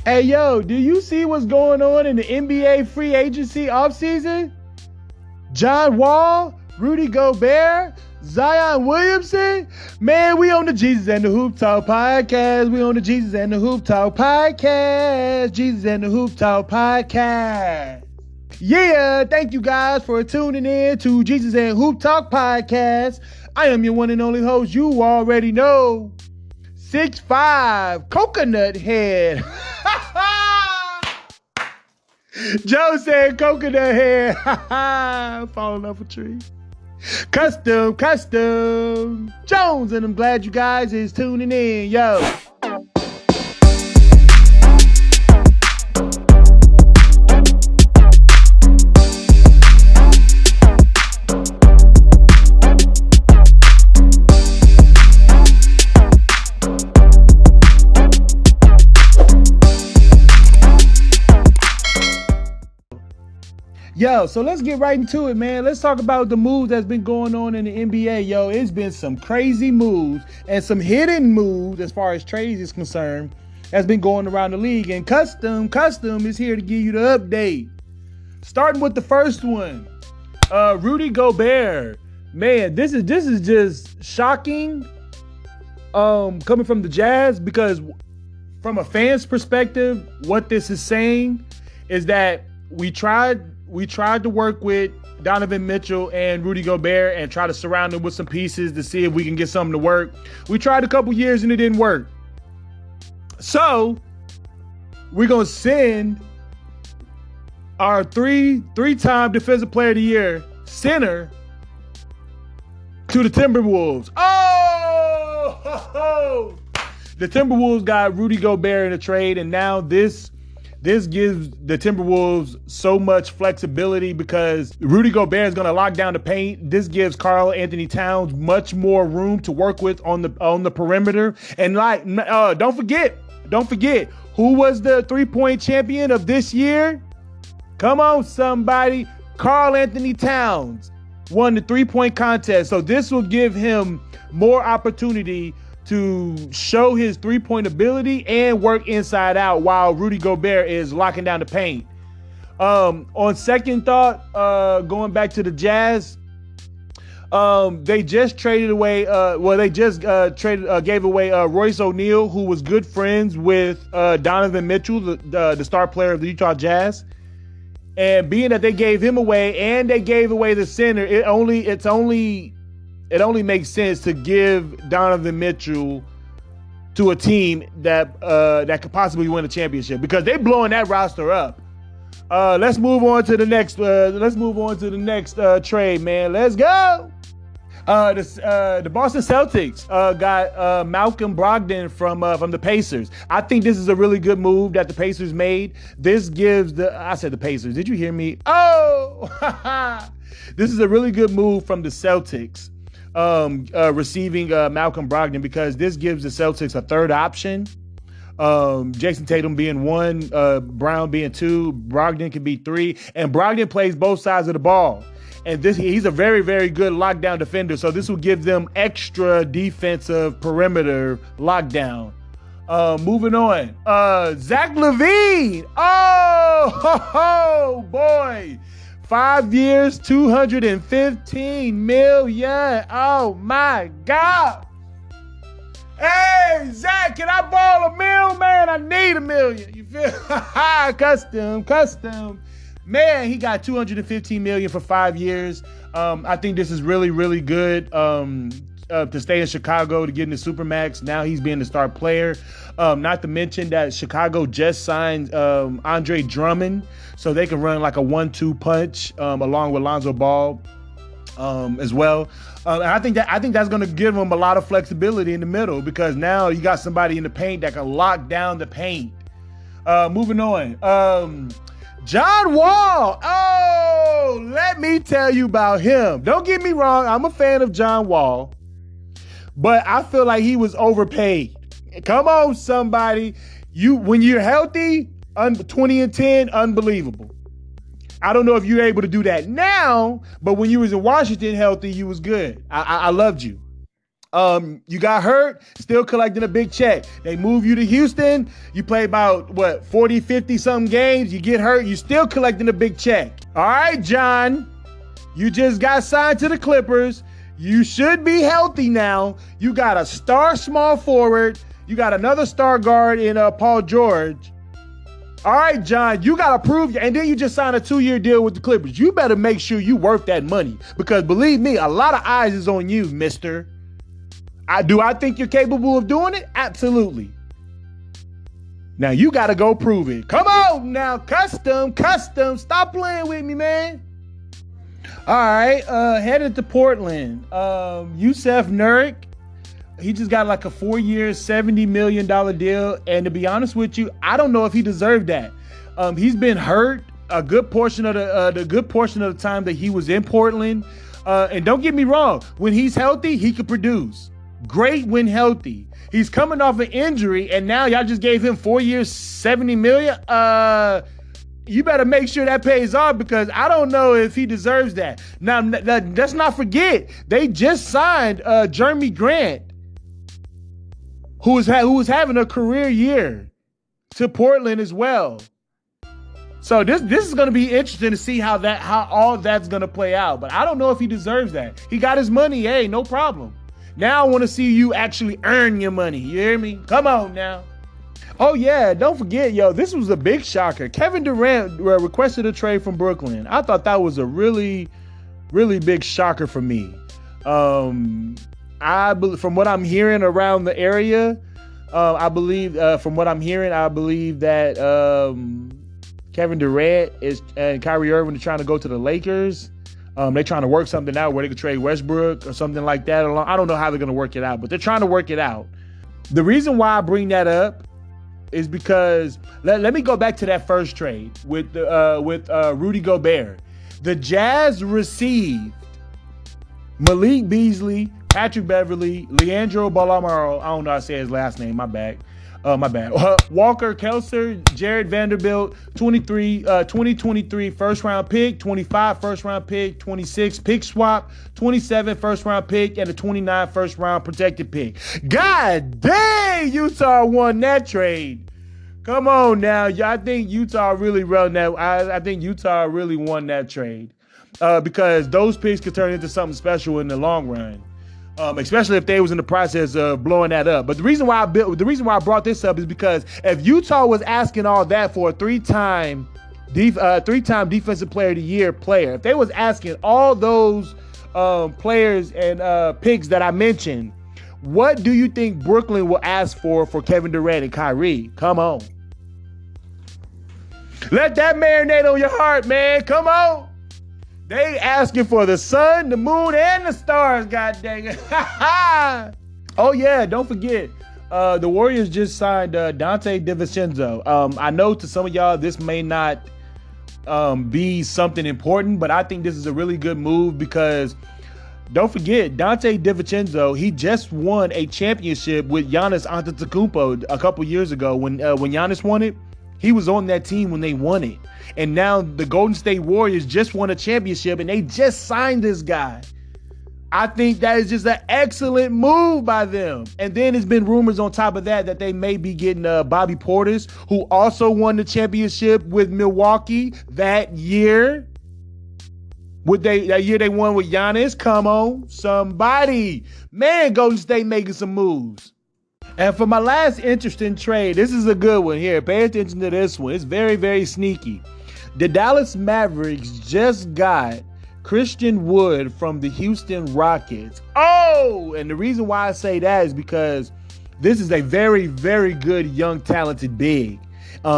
Hey, yo, do you see what's going on in the NBA free agency offseason? John Wall, Rudy Gobert, Zion Williamson. Man, we on the Jesus and the Hoop Talk podcast. We on the Jesus and the Hoop Talk podcast. Jesus and the Hoop Talk podcast. Yeah, thank you guys for tuning in to Jesus and Hoop Talk podcast. I am your one and only host. You already know. 6'5", coconut head. Joe said coconut head. Falling off a tree. Custom. Jones, and I'm glad you guys is tuning in, yo. Yo, so let's get right into it, man. Let's talk about the moves that's been going on in the NBA. Yo, it's been some crazy moves and some hidden moves as far as trades is concerned that's been going around the league. And Custom is here to give you the update. Starting with the first one, Rudy Gobert. Man, this is just shocking coming from the Jazz, because from a fan's perspective, what this is saying is that we tried to work with Donovan Mitchell and Rudy Gobert and try to surround them with some pieces to see if we can get something to work. We tried a couple years and it didn't work. So we're going to send our three-time Defensive Player of the Year center to the Timberwolves. Oh! The Timberwolves got Rudy Gobert in a trade, and now this gives the Timberwolves so much flexibility because Rudy Gobert is going to lock down the paint. This gives Karl-Anthony Towns much more room to work with on the perimeter. And don't forget, who was the three-point champion of this year? Come on, somebody. Karl-Anthony Towns won the three-point contest. So this will give him more opportunity to show his three-point ability and work inside out while Rudy Gobert is locking down the paint. On second thought, going back to the Jazz, they just traded away. Gave away Royce O'Neal, who was good friends with Donovan Mitchell, the star player of the Utah Jazz. And being that they gave him away and they gave away the center, it only makes sense to give Donovan Mitchell to a team that could possibly win a championship, because they're blowing that roster up. Let's move on to the next. Trade, man. Let's go. The Boston Celtics got Malcolm Brogdon from the Pacers. I think this is a really good move that the Pacers made. This gives I said the Pacers. Did you hear me? Oh, this is a really good move from the Celtics. Receiving Malcolm Brogdon, because this gives the Celtics a third option. Jason Tatum being one, Brown being two, Brogdon can be three, and Brogdon plays both sides of the ball. And he's a very, very good lockdown defender, so this will give them extra defensive perimeter lockdown. Moving on, Zach LaVine. Oh, boy. 5 years, $215 million. Oh, my God. Hey, Zach, can I borrow $1 million, man? I need $1 million. You feel? Custom. Man, he got $215 million for 5 years. I think this is really, really good to stay in Chicago, to get into Supermax. Now he's being the star player. Not to mention that Chicago just signed Andre Drummond, so they can run like a 1-2 punch along with Lonzo Ball as well. And I think that's going to give them a lot of flexibility in the middle, because now you got somebody in the paint that can lock down the paint. Moving on. John Wall. Oh, let me tell you about him. Don't get me wrong. I'm a fan of John Wall, but I feel like he was overpaid. Come on, somebody. When you're healthy, 20-10, unbelievable. I don't know if you're able to do that now, but when you was in Washington healthy, you was good. I loved you. You got hurt, still collecting a big check. They move you to Houston. You play about, 40, 50 something games. You get hurt, you still collecting a big check. All right, John, you just got signed to the Clippers. You should be healthy now. You got a star small forward. You got another star guard in Paul George. All right, John, you got to prove, and then you just signed a 2-year deal with the Clippers. You better make sure you worth that money, because believe me, a lot of eyes is on you, mister. Do I think you're capable of doing it? Absolutely. Now you got to go prove it. Come on now, custom. Stop playing with me, man. All right, headed to Portland. Jusuf Nurkic. He just got like a 4-year, $70 million deal. And to be honest with you, I don't know if he deserved that. He's been hurt a good portion of the time that he was in Portland. And don't get me wrong, when he's healthy, he could produce. Great when healthy. He's coming off an injury, and now y'all just gave him 4 years, $70 million. You better make sure that pays off, because I don't know if he deserves that. Now, let's not forget, they just signed Jeremy Grant, who was having a career year, to Portland as well. So this is going to be interesting to see how all that's going to play out. But I don't know if he deserves that. He got his money. Hey, no problem. Now I want to see you actually earn your money. You hear me? Come on now. Oh, yeah. Don't forget, this was a big shocker. Kevin Durant requested a trade from Brooklyn. I thought that was a really, really big shocker for me. From what I'm hearing around the area, I believe that Kevin Durant and Kyrie Irving are trying to go to the Lakers. They're trying to work something out where they could trade Westbrook or something like that. I don't know how they're going to work it out, but they're trying to work it out. The reason why I bring that up is because let me go back to that first trade with Rudy Gobert. The Jazz received Malik Beasley, Patrick Beverly, Leandro Ballamaro. I don't know how to say his last name. My bad. Walker Kessler, Jared Vanderbilt, 2023 first round pick, 25 first round pick, 26 pick swap, 27 first round pick, and a 29 first round protected pick. God dang, Utah won that trade. Come on now. I think Utah really won that. I think Utah really won that trade because those picks could turn into something special in the long run. Especially if they was in the process of blowing that up. But the reason why I brought this up is because if Utah was asking all that for a three-time defensive player of the year player, if they was asking all those players and picks that I mentioned, what do you think Brooklyn will ask for Kevin Durant and Kyrie? Come on. Let that marinate on your heart, man. Come on. They asking for the sun, the moon, and the stars, god dang it. Oh, yeah, don't forget. The Warriors just signed Dante DiVincenzo. I know to some of y'all this may not be something important, but I think this is a really good move because don't forget, Dante DiVincenzo, he just won a championship with Giannis Antetokounmpo a couple years ago. When Giannis won it, he was on that team when they won it. And now the Golden State Warriors just won a championship and they just signed this guy. I think that is just an excellent move by them. And then there's been rumors on top of that they may be getting Bobby Portis, who also won the championship with Milwaukee that year. That year they won with Giannis. Come on, somebody. Man, Golden State making some moves. And for my last interesting trade, this is a good one here. Pay attention to this one. It's very, very sneaky. The Dallas Mavericks just got Christian Wood from the Houston Rockets. Oh, and the reason why I say that is because this is a very, very good young, talented big.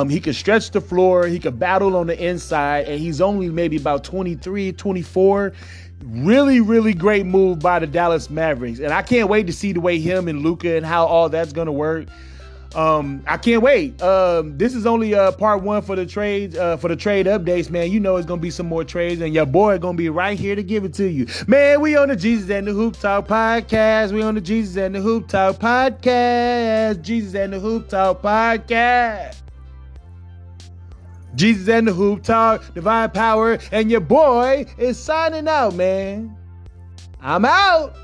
He could stretch the floor. He could battle on the inside, and he's only maybe about 23, 24. Really, really great move by the Dallas Mavericks. And I can't wait to see the way him and Luka and how all that's going to work. I can't wait. This is only part one for the trades, for the trade updates, man. You know it's going to be some more trades, and your boy going to be right here to give it to you. Man, we on the Jesus and the Hoop Talk podcast. We on the Jesus and the Hoop Talk podcast. Jesus and the Hoop Talk podcast. Jesus and the Hoop Talk, Divine Power, and your boy is signing out, man. I'm out.